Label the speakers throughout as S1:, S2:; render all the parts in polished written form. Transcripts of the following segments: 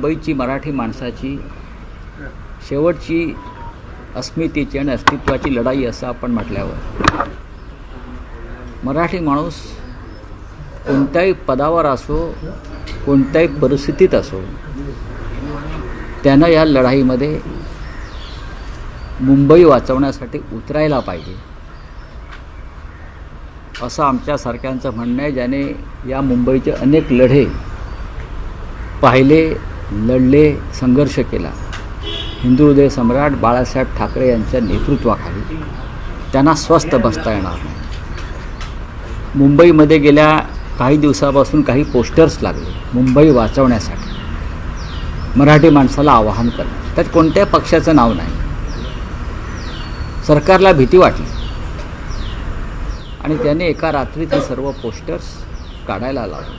S1: मुंबईची मराठी माणसाची शेवटची अस्मितेची आणि अस्तित्वाची लढाई असं आपण म्हटल्यावर मराठी माणूस कोणत्याही पदावर असो, कोणत्याही परिस्थितीत असो, त्यानं या लढाईमध्ये मुंबई वाचवण्यासाठी उतरायला पाहिजे असं आमच्यासारख्यांचं म्हणणं आहे, ज्याने या मुंबईचे अनेक लढे पाहिले, लढले, संघर्ष केला. हिंदू हृदय सम्राट बाळासाहेब ठाकरे यांच्या नेतृत्वाखाली त्यांना स्वस्थ बसता येणार नाही. मुंबईमध्ये गेल्या काही दिवसापासून काही पोस्टर्स लागले मुंबई वाचवण्यासाठी, मराठी माणसाला आवाहन करणं. त्यात कोणत्याही पक्षाचं नाव नाही. सरकारला भीती वाटली आणि त्याने एका रात्रीत हे सर्व पोस्टर्स काढायला लावले.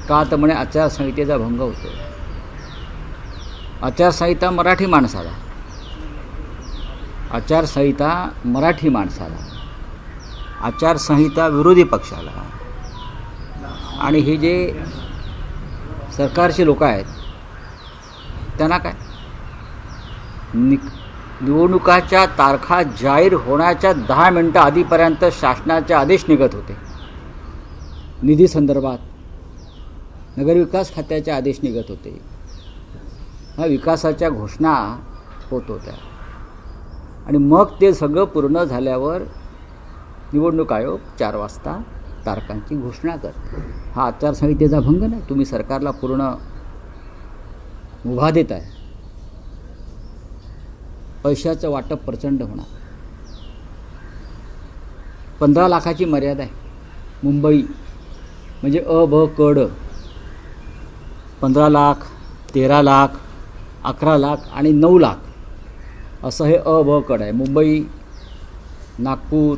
S1: का तर म्हणे आचारसंहितेचा भंग होतो. आचारसंहिता मराठी माणसाला, आचारसंहिता मराठी माणसाला, आचारसंहिता विरोधी पक्षाला. आणि हे जे सरकारचे लोक आहेत त्यांना काय, निवडणुकाच्या तारखा जाहीर होण्याच्या 10 मिनिटं आधीपर्यंत शासनाचे आदेश निघत होते. निधी संदर्भात नगरविकास खात्याचे आदेश निघत होते. ह्या विकासाच्या घोषणा होत होत्या. आणि मग ते सगळं पूर्ण झाल्यावर निवडणूक आयोग 4 वाजता तारखांची घोषणा करतो. हा आचारसंहितेचा भंग नाही. तुम्ही सरकारला पूर्ण मुभा देत आहे. पैशाचं वाटप प्रचंड होणार. 15 लाखाची मर्यादा आहे. मुंबई म्हणजे अ ब क ड 15 लाख, 13 लाख, 11 लाख आणि 9 लाख असं हे अ ब कड आहे. मुंबई, नागपूर,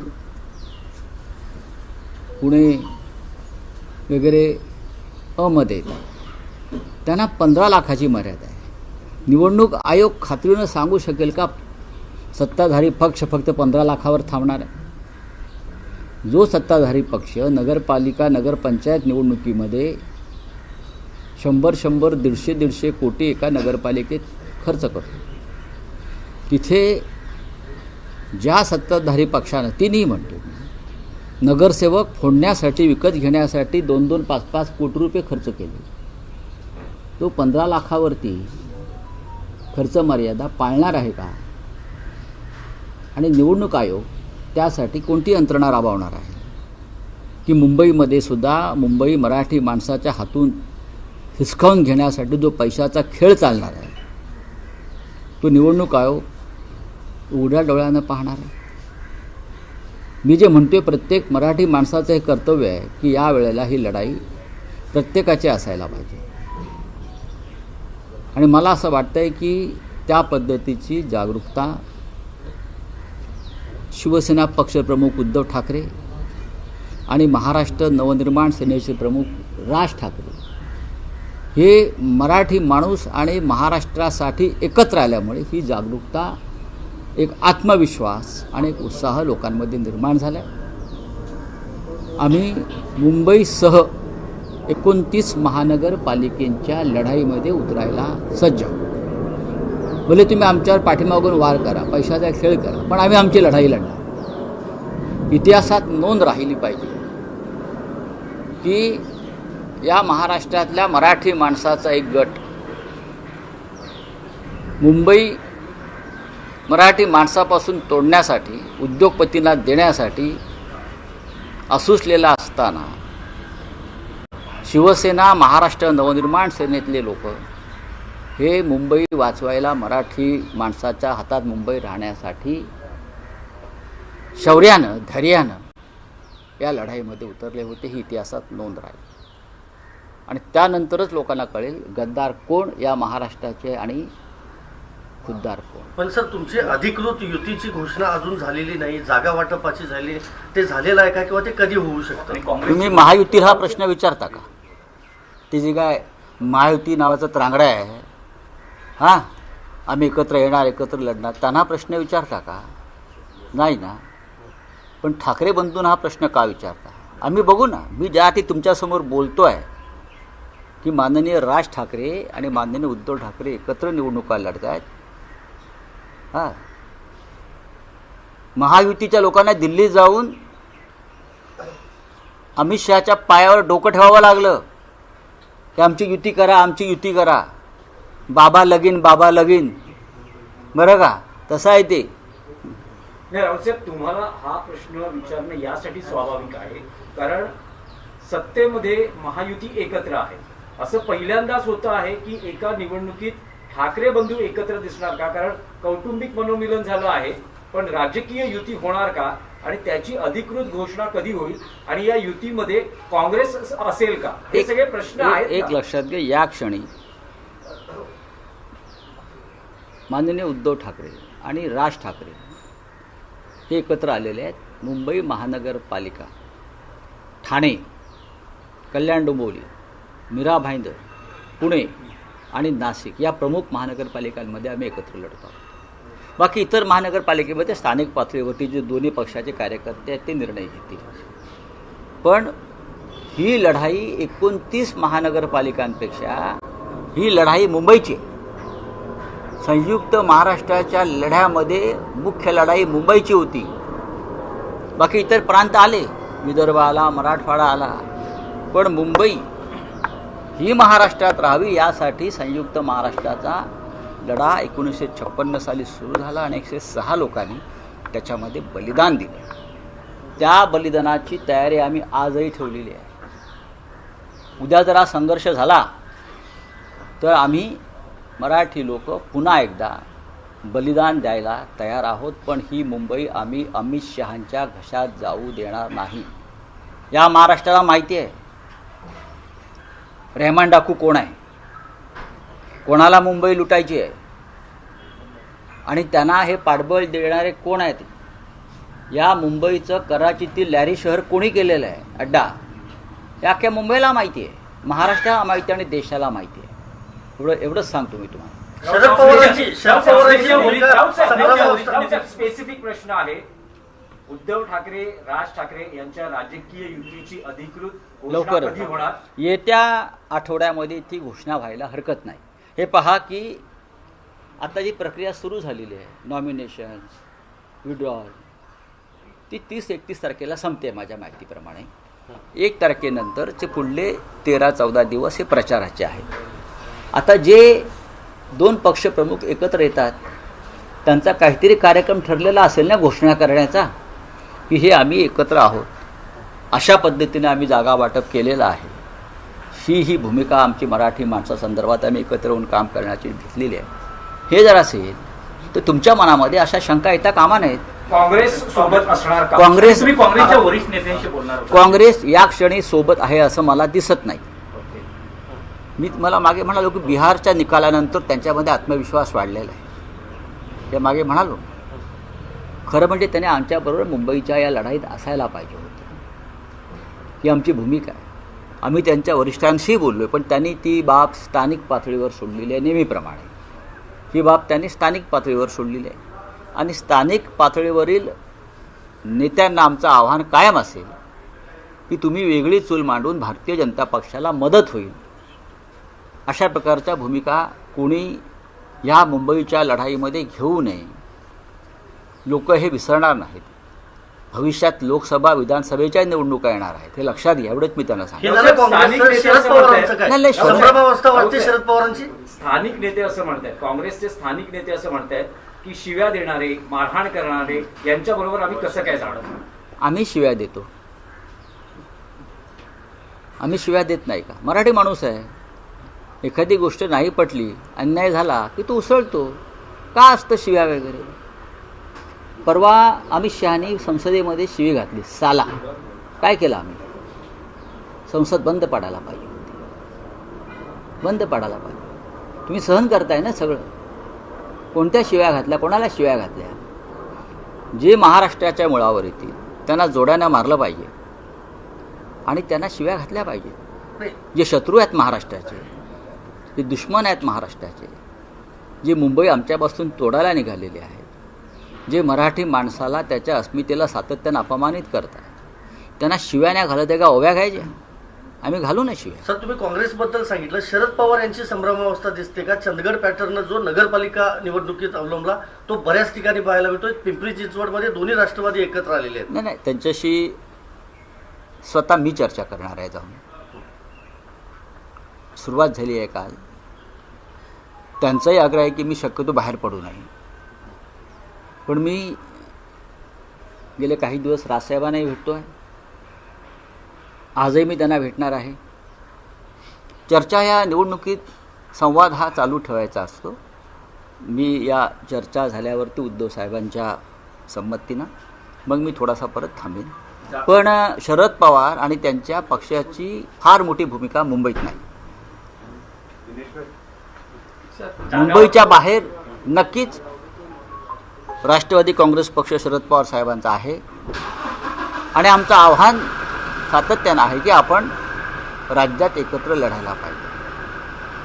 S1: पुणे वगैरे अमध्ये येतात. त्यांना 15 लाखाची मर्यादा आहे. निवडणूक आयोग खात्रीनं सांगू शकेल का सत्ताधारी पक्ष फक्त 15 लाखावर थांबणार आहे? जो सत्ताधारी पक्ष नगरपालिका, नगरपंचायत निवडणुकीमध्ये 100-100, 150-150 कोटी एका नगरपालिकेत खर्च करतो, तिथे ज्या सत्ताधारी पक्षानं, तिन्ही म्हणतो, नगरसेवक फोडण्यासाठी, विकत घेण्यासाठी 2-2, 5-5 कोटी रुपये खर्च केले, तो 15 लाखावरती खर्च मर्यादा पाळणार आहे का? आणि निवडणूक आयोग त्यासाठी कोणती यंत्रणा राबवणार आहे की मुंबईमध्ये सुद्धा मुंबई मराठी माणसाच्या हातून हिसकावून घेण्यासाठी जो पैशाचा खेळ चालणार आहे तो निवडणूक आयोग उघड्या डोळ्यानं पाहणार आहे? मी जे म्हणतोय, प्रत्येक मराठी माणसाचं हे कर्तव्य आहे की या वेळेला ही लढाई प्रत्येकाची असायला पाहिजे. आणि मला असं वाटतंय की त्या पद्धतीची जागरूकता शिवसेना पक्षप्रमुख उद्धव ठाकरे आणि महाराष्ट्र नवनिर्माण सेनेचे प्रमुख राज ठाकरे हे मराठी माणूस आणि महाराष्ट्रासाठी एकत्र आल्यामुळे ही जागरूकता, एक आत्मविश्वास आणि एक उत्साह लोकांमध्ये निर्माण झाला. आम्ही मुंबईसह 29 महानगरपालिकेच्या लढाईमध्ये उतरायला सज्ज आहोत. भले तुम्ही आमच्यावर पाठीमागून वार करा, पैशाचा खेळ करा, पण आम्ही आमची लढाई लढणार. इतिहासात नोंद राहिली पाहिजे की या महाराष्ट्रातल्या मराठी माणसाचा एक गट मुंबई मराठी माणसापासून तोडण्यासाठी, उद्योगपतींना देण्यासाठी असूसलेला असताना शिवसेना, महाराष्ट्र नवनिर्माण सेनेतले लोक हे मुंबई वाचवायला, मराठी माणसाच्या हातात मुंबई राहण्यासाठी शौर्यानं, धैर्यानं या लढाईमध्ये उतरले होते. ही इतिहासात नोंद राहील. आणि त्यानंतरच लोकांना कळेल गद्दार कोण या महाराष्ट्राचे आणि खुद्दार कोण.
S2: पण सर, तुमची अधिकृत युतीची घोषणा अजून झालेली नाही, जागा वाटपाची झाली, ते झालेलं आहे का किंवा ते कधी होऊ शकतं?
S1: तुम्ही महायुतीला हा प्रश्न विचारता का? ते जे काय महायुती नावाचा त्रांगडा आहे, हां, आम्ही एकत्र येणार, एकत्र लढणार, त्यांना प्रश्न विचारता का? नाही ना. पण ठाकरे बंधूंना हा प्रश्न का विचारता? आम्ही बघू ना. मी ज्या ती तुमच्यासमोर बोलतो आहे की माननीय राज ठाकरे आणि माननीय उद्धव ठाकरे एकत्र निवडणुका लढत आहेत. हां, महायुतीच्या लोकांना दिल्लीत जाऊन अमित शहाच्या पायावर डोकं ठेवावं लागलं की आमची युती करा, आमची युती करा, बाबा लगीन, बाबा लगीन. बरं का, तसं आहे ते.
S3: नाही रावसाहेब, तुम्हाला हा प्रश्न विचारणं यासाठी स्वाभाविक आहे कारण सत्तेमध्ये महायुती एकत्र आहे. असं पहिल्यांदाच होतं आहे की एका निवडणुकीत ठाकरे बंधू एकत्र दिसणार का? कारण कौटुंबिक मनोमिलन झालं आहे, पण राजकीय युती होणार का आणि त्याची अधिकृत घोषणा कधी होईल आणि या युतीमध्ये काँग्रेस असेल का? हे सगळे प्रश्न आहेत.
S1: एक लक्षात घे, या क्षणी माननीय उद्धव ठाकरे आणि राज ठाकरे हे एकत्र आलेले आहेत. मुंबई महानगरपालिका, ठाणे, कल्याण डोंबिवली, मीरा भाईंदर, पुणे आणि नाशिक या प्रमुख महानगरपालिकांमध्ये आम्ही एकत्र लढतो आहोत. बाकी इतर महानगरपालिकेमध्ये स्थानिक पातळीवरती जे दोन्ही पक्षाचे कार्यकर्ते आहेत ते निर्णय घेतील. पण ही लढाई 29 महानगरपालिकांपेक्षा ही लढाई मुंबईची आहे. संयुक्त महाराष्ट्राच्या लढ्यामध्ये मुख्य लढाई मुंबईची होती. बाकी इतर प्रांत आले, विदर्भ आला, मराठवाडा आला, पण मुंबई ही महाराष्ट्रात राहावी यासाठी संयुक्त महाराष्ट्राचा लढा 1956 साली सुरू झाला आणि 106 लोकांनी त्याच्यामध्ये बलिदान दिलं. त्या बलिदानाची तयारी आम्ही आजही ठेवलेली आहे. उद्या जर हा संघर्ष झाला तर आम्ही मराठी लोक पुन्हा एकदा बलिदान द्यायला तयार आहोत. पण ही मुंबई आम्ही अमित शहांच्या घशात जाऊ देणार नाही. या महाराष्ट्राला माहिती आहे रेहमान डाकू कोण आहे, कोणाला मुंबई लुटायची आहे आणि त्यांना हे पाठबळ देणारे कोण आहेत. या मुंबईचं कराचीतील लॅरी शहर कोणी केलेलं आहे अड्डा, हे अख्ख्या मुंबईला माहिती आहे, महाराष्ट्राला माहिती आहे आणि देशाला माहिती आहे. एवढंच सांगतो मी तुम्हाला.
S3: स्पेसिफिक प्रश्न आहे. उद्धव ठाकरे, राज ठाकरे यांच्या राजकीय युतीची अधिकृत घोषणा कधी होणार?
S1: येत्या आठवड्यामध्ये ती घोषणा व्हायला हरकत नाही. हे पहा की आता जी प्रक्रिया सुरू झालेली आहे, नॉमिनेशन, विड्रॉल, ती 30-31 तारखेला संपते माझ्या माहितीप्रमाणे. 1 तारखेनंतरचे पुढले 13-14 दिवस हे प्रचाराचे आहेत. आता जे 2 पक्षप्रमुख एकत्र येतात त्यांचा काहीतरी कार्यक्रम ठरलेला असेल ना घोषणा करण्याचा, की हे आम्ही एकत्र आहोत, अशा पद्धतीने आम्ही जागा वाटप केलेलं आहे. ही भूमिका आमची मराठी माणसासंदर्भात आम्ही एकत्र येऊन काम करण्याची घेतलेली आहे. हे जर असेल तर तुमच्या मनामध्ये अशा शंका येता कामा नाहीत.
S3: काँग्रेस सोबत असणार का?
S4: काँग्रेसच्या वरिष्ठ नेत्यांशी बोलणार होता.
S1: काँग्रेस या क्षणी सोबत आहे असं मला दिसत नाही. मी मला मागे म्हणालो की बिहारच्या निकालानंतर त्यांच्यामध्ये आत्मविश्वास वाढलेला आहे. ते मागे म्हणालो. खरं म्हणजे त्याने आमच्याबरोबर मुंबईच्या या लढाईत असायला पाहिजे होतं, ही आमची भूमिका आहे. आम्ही त्यांच्या वरिष्ठांशी बोललो आहे, पण त्यांनी ती बाब स्थानिक पातळीवर सोडलेली आहे. नेहमीप्रमाणे ही बाब त्यांनी स्थानिक पातळीवर सोडलेली आहे आणि स्थानिक पातळीवरील नेत्यांना आमचं आव्हान कायम असेल की तुम्ही वेगळी चूल मांडून भारतीय जनता पक्षाला मदत होईल अशा प्रकारच्या भूमिका कोणी या मुंबईच्या लढाईमध्ये घेऊ नये. लोक हे विसरणार नाहीत. भविष्यात लोकसभा, विधानसभेच्या निवडणुका येणार आहेत, हे लक्षात घ्या. एवढंच मी त्यांना सांगितलं.
S2: शरद पवारांची
S3: स्थानिक नेते असं म्हणतात, काँग्रेसचे स्थानिक नेते असं म्हणतात की शिव्या देणारे, मारहाण करणारे यांच्याबरोबर आम्ही कसं काय जाणार?
S1: आम्ही शिव्या देतो? आम्ही शिव्या देत नाही का? मराठी माणूस आहे. एखादी गोष्ट नाही पटली, अन्याय झाला की तो उसळतो. का असतं शिव्या वगैरे? परवा अमित शहानी संसदेमध्ये शिवी घातली, साला. काय केलं आम्ही? संसद बंद पाडायला पाहिजे होती, बंद पाडायला पाहिजे. तुम्ही सहन करताय ना सगळं. कोणत्या शिव्या घातल्या, कोणाला शिव्या घातल्या? जे महाराष्ट्राच्या मुळावर येतील त्यांना जोड्यानं मारलं पाहिजे आणि त्यांना शिव्या घातल्या पाहिजे. जे शत्रू आहेत महाराष्ट्राचे, जे दुश्मन आहेत महाराष्ट्राचे, जे मुंबई आमच्यापासून तोडायला निघालेले आहेत, जे मराठी माणसाला, त्याच्या अस्मितेला सातत्यानं अपमानित करतात, त्यांना शिव्या नाही घालत आहे का ओव्या घ्यायच्या? आम्ही घालू ना शिवाय.
S2: सर, तुम्ही काँग्रेसबद्दल सांगितलं. शरद पवार यांची संभ्रमावस्था दिसते का? चंदगड पॅटर्न जो नगरपालिका निवडणुकीत अवलंबला तो बऱ्याच ठिकाणी पाहायला मिळतोय. पिंपरी चिंचवडमध्ये दोन्ही राष्ट्रवादी एकत्र आलेले आहेत.
S1: नाही, त्यांच्याशी स्वतः मी चर्चा करणार आहे. जाऊन सुरुवात झाली आहे काल. त्यांचाही आग्रह आहे की मी शक्यतो बाहेर पडू नये. पण मी गेले काही दिवस राजसाहेबांनाही भेटतो आहे. आजही मी त्यांना भेटणार आहे. चर्चा या निवडणुकीत संवाद हा चालू ठेवायचा असतो. मी या चर्चा झाल्यावरती उद्धव साहेबांच्या संमतीनं मग मी थोडासा परत थांबेन. पण शरद पवार आणि त्यांच्या पक्षाची फार मोठी भूमिका मुंबईत नाही. मुंबईच्या बाहेर नक्कीच राष्ट्रवादी काँग्रेस पक्ष शरद पवार साहेबांचा आहे. आणि आमचं आव्हान सातत्यानं आहे की आपण राज्यात एकत्र लढायला पाहिजे.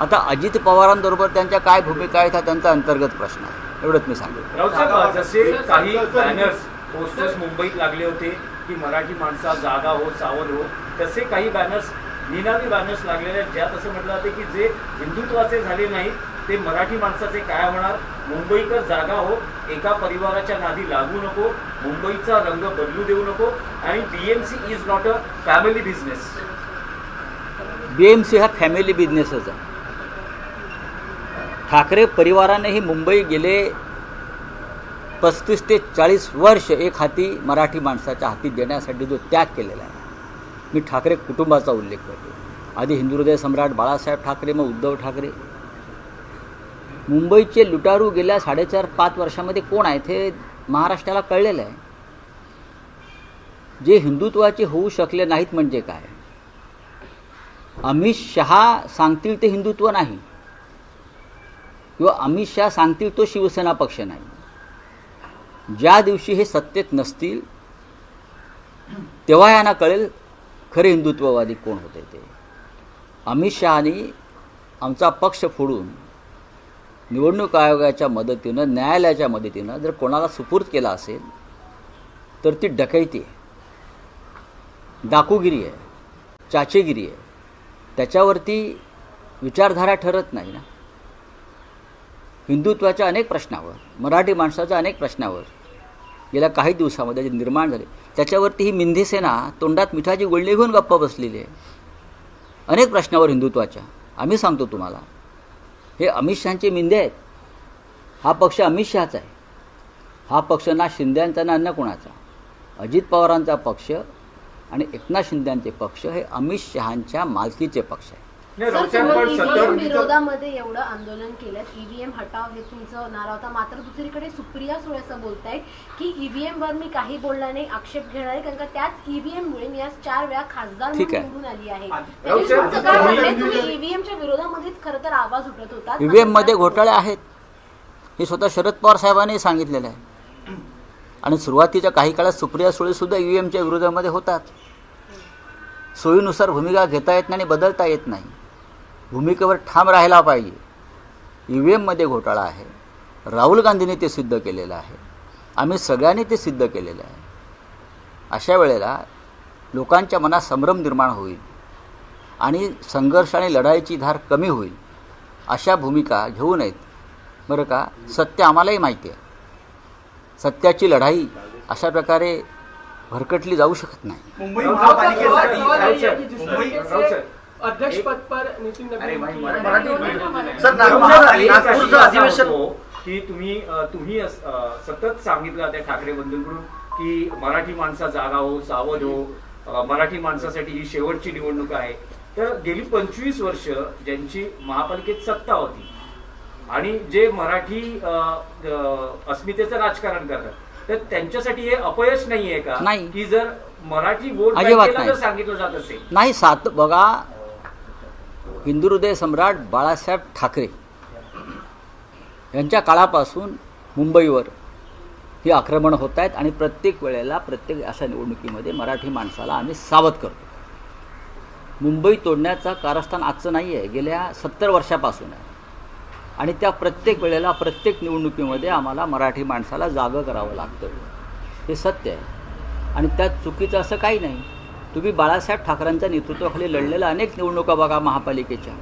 S1: आता अजित पवारांबरोबर त्यांच्या काय भूमिका आहेत हा त्यांचा अंतर्गत प्रश्न आहे. एवढंच मी सांगेन.
S3: राऊत जसे काही बॅनर्स पोस्टर्स मुंबईत लागले होते की मराठी माणसा जागा हो, सावध हो, तसे काही बॅनर्स, निनावी बॅनर्स लागलेले आहेत ज्यात असं म्हटलं जाते की जे हिंदुत्वाचे झाले नाहीत ते मराठी माणसाचे काय होणार. मुंबईकर जागा हो, एका परिवाराच्या नादी लागू नको, मुंबईचा रंग बदलू देऊ नको, आणि BMC is not a family business.
S1: BMC हा फॅमिली बिझनेसच आहे. ठाकरे परिवाराने ही मुंबई गेले 35 ते 40 वर्ष एक हाती मराठी माणसाच्या हाती देण्यासाठी जो त्याग केलेला आहे. मी ठाकरे कुटुंबाचा उल्लेख करतो. आधी हिंदुहृदय सम्राट बाळासाहेब ठाकरे, मग उद्धव ठाकरे. मुंबईचे लुटारू गेल्या 4.5-5 वर्षामध्ये कोण आहेत हे महाराष्ट्राला कळलेलं आहे. जे हिंदुत्वाचे होऊ शकले नाहीत म्हणजे काय? अमित शहा सांगतील ते हिंदुत्व नाही, किंवा अमित शहा सांगतील तो शिवसेना पक्ष नाही. ज्या दिवशी हे सत्तेत नसतील तेव्हा यांना कळेल खरे हिंदुत्ववादी कोण होते ते. अमित शहानी आमचा पक्ष फोडून निवडणूक आयोगाच्या मदतीनं, न्यायालयाच्या मदतीनं जर कोणाला सुपूर्द केला असेल तर ती डकैती आहे, डाकूगिरी आहे, चाचेगिरी आहे. त्याच्यावरती विचारधारा ठरत नाही ना. हिंदुत्वाच्या अनेक प्रश्नावर, मराठी माणसाच्या अनेक प्रश्नावर गेल्या काही दिवसामध्ये जे निर्माण झाले त्याच्यावरती ही मिंधी सेना तोंडात मिठाची गुळणी घेऊन गप्पा बसलेली आहे. अनेक प्रश्नावर हिंदुत्वाच्या. आम्ही सांगतो तुम्हाला, हे अमित शहाचे मिंधे आहेत. हा पक्ष अमित शहाचा आहे. हा पक्ष ना शिंद्यांचा ना अन्य कोणाचा. अजित पवारांचा पक्ष आणि एकनाथ शिंदेचे पक्ष हे अमित शहांच्या मालकीचे पक्ष आहे.
S5: ईव्हीएम विरोधामध्ये एवढं आंदोलन केलं, ईव्हीएम हटाव हे तुमचं नारा होता. मात्र दुसरीकडे सुप्रिया सुळे असं बोलतायत की ईव्हीएम वर मी काही बोलणार नाही, आक्षेप घेणार आहे, कारण का त्याच ईव्हीएम मुळे मी आज 4 वेळा खासदार म्हणून निवडून आली आहे. तुम्ही ईव्हीएमच्या विरोधामध्येच खरं तर आवाज उठत होता.
S1: ईव्हीएम मध्ये घोटाळे आहेत हे स्वतः शरद पवार साहेबांनी सांगितलेलं आहे. आणि सुरुवातीच्या काही काळात सुप्रिया सुळे सुद्धा ईव्हीएमच्या विरोधामध्ये होतात. सोयीनुसार भूमिका घेता येत नाही आणि बदलता येत नाही. भूमिकेवर ठाम राहायला पाहिजे. ईव्हीएममध्ये घोटाळा आहे. राहुल गांधींनी ते सिद्ध केलेलं आहे. आम्ही सगळ्यांनी ते सिद्ध केलेलं आहे. अशा वेळेला लोकांच्या मनात संभ्रम निर्माण होईल आणि संघर्ष आणि लढाईची धार कमी होईल. अशा भूमिका घेऊ नयेत बरं का. सत्य आम्हालाही माहिती आहे. सत्याची लढाई अशा प्रकारे भरकटली जाऊ शकत नाही.
S6: मुंबई महापालिकेसाठी अध्यक्ष पद पर नितीन
S2: सर, नागपूरचं अधिवेशन
S3: की तुम्ही सतत सांगितलं त्या ठाकरे बंधूंकडून की मराठी माणसा जागा हो, सावध हो, मराठी माणसासाठी ही शेवटची निवडणूक आहे. तर गेली 25 वर्ष ज्यांची महापालिकेत सत्ता होती आणि जे मराठी अस्मितेचं राजकारण करतात, तर त्यांच्यासाठी हे अपयश नाहीये का?
S1: नाही.
S3: की जर मराठी वोट
S1: अजिबात
S3: बँकेला
S1: नाही.
S3: जर सांगितलं जात असेल
S1: नाही. बघा, हिंदुहृदय सम्राट बाळासाहेब ठाकरे यांच्या काळापासून मुंबईवर ही आक्रमण होत आहेत आणि प्रत्येक वेळेला प्रत्येक अशा निवडणुकीमध्ये मराठी माणसाला आम्ही सावध करतो. मुंबई तोडण्याचा कारस्थान आजचं नाही आहे, गेल्या 70 वर्षापासून आहे. आणि त्या प्रत्येक वेळेला प्रत्येक निवडणुकीमध्ये आम्हाला मराठी माणसाला जागं करावं लागतं. हे सत्य आहे आणि त्यात चुकीचं असं काही नाही. तुम्ही बाळासाहेब ठाकरेंच्या नेतृत्वाखाली लढलेल्या अनेक निवडणुका बघा महापालिकेच्या,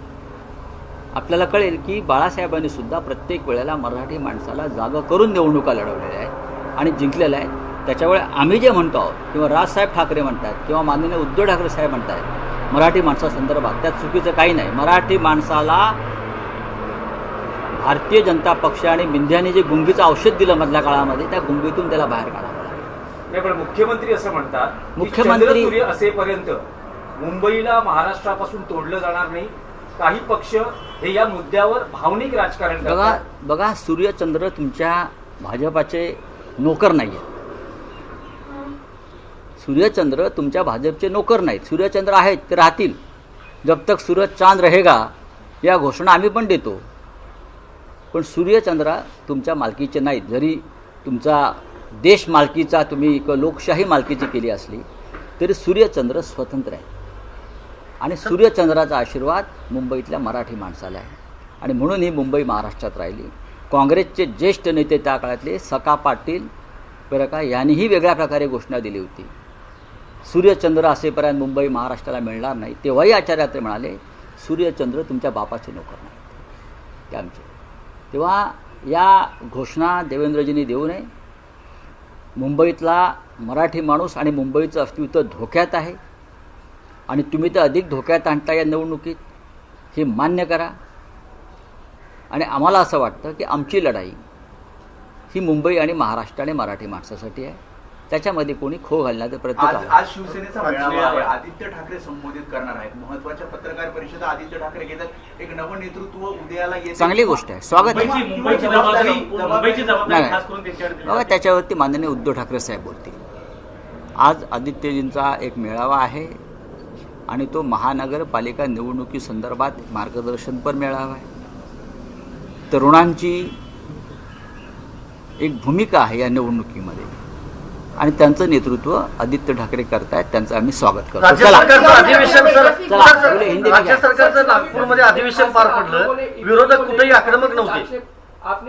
S1: आपल्याला कळेल की बाळासाहेबांनी सुद्धा प्रत्येक वेळेला मराठी माणसाला जागा करून निवडणुका लढवलेल्या आहेत आणि जिंकलेल्या आहेत. त्याच्यामुळे आम्ही जे म्हणतो आहोत किंवा राजसाहेब ठाकरे म्हणतात किंवा माननीय उद्धव ठाकरे साहेब म्हणतात मराठी माणसासंदर्भात, त्यात चुकीचं काही नाही. मराठी माणसाला भारतीय जनता पक्ष आणि मिंध्याने जे गुंगीचं औषध दिलं मधल्या काळामध्ये, त्या गुंगीतून त्याला बाहेर काढावं लागेल.
S3: नाही, पण मुख्यमंत्री असं म्हणतात की
S1: मुख्यमंत्री-
S3: चंद्रसूर्य असेपर्यंत मुंबईला महाराष्ट्रापासून तोडलं जाणार नाही. काही पक्ष हे या मुद्द्यावर भावनिक राजकारण करतात.
S1: बघा सूर्यचंद्र तुमच्या भाजपाचे नोकर नाही आहेत. सूर्यचंद्र तुमच्या भाजपचे नोकर नाहीत. सूर्यचंद्र आहेत ते राहतील. जब तक सूरज चांद रहेगा या घोषणा आम्ही पण देतो, पण सूर्यचंद्र तुमच्या मालकीचे नाहीत. जरी तुमचा देश मालकीचा तुम्ही लोकशाही मालकीची केली असली तरी सूर्यचंद्र स्वतंत्र आहे आणि सूर्यचंद्राचा आशीर्वाद मुंबईतल्या मराठी माणसाला आहे आणि म्हणून ही मुंबई महाराष्ट्रात राहिली. काँग्रेसचे ज्येष्ठ नेते त्या काळातले सखा पाटील बरं का यांनीही वेगळ्या प्रकारे घोषणा दिली होती, सूर्यचंद्र असेपर्यंत मुंबई महाराष्ट्राला मिळणार नाही. तेव्हाही आचार्यात्रे म्हणाले सूर्यचंद्र तुमच्या बापाचे नोकर नाहीत, ते आमचे. तेव्हा या घोषणा देवेंद्रजींनी देऊ नये. मुंबईतला मराठी माणूस आणि मुंबईचं अस्तित्व धोक्यात आहे आणि तुम्ही तर अधिक धोक्यात आणता या निवडणुकीत, हे मान्य करा. आणि आम्हाला असं वाटतं की आमची लढाई ही मुंबई आणि महाराष्ट्र आणि मराठी माणसासाठी आहे. त्याच्यामध्ये कोणी खो घालण्याचा प्रयत्न
S7: आज
S1: करा.
S7: आज शिवसेनेचा मेळावा आहे. आदित्य ठाकरे संबोधित करणार आहेत. महत्वाच्या पत्रकार परिषदा आदित्य ठाकरे घेतात. एक नवं नेतृत्व उदयाला येते.
S1: चांगली गोष्ट आहे, स्वागत आहे.
S4: मुंबईची जबाबदारी खास करून त्यांच्याकडे दिली
S1: बघा
S4: जाते.
S1: त्याच्यावरती माननीय उद्धव ठाकरे साहेब बोलतील. आज आदित्यजींचा एक मेळावा आहे आणि तो महानगरपालिका निवडणुकीसंदर्भात मार्गदर्शनपर मेळावा आहे. तरुणांची एक भूमिका आहे या निवडणुकीमध्ये आणि त्यांचं नेतृत्व आदित्य ठाकरे करतायत, त्यांचं आम्ही स्वागत करतो.
S2: राज्य
S1: चला.
S2: सरकारचं अधिवेशन
S1: चला, बोले, हिंदी में
S2: राज्य
S1: क्या?
S2: सरकारचं नागपूरमध्ये अधिवेशन पार पडलं. विरोधक कुठेही आक्रमक नव्हते.
S6: आपने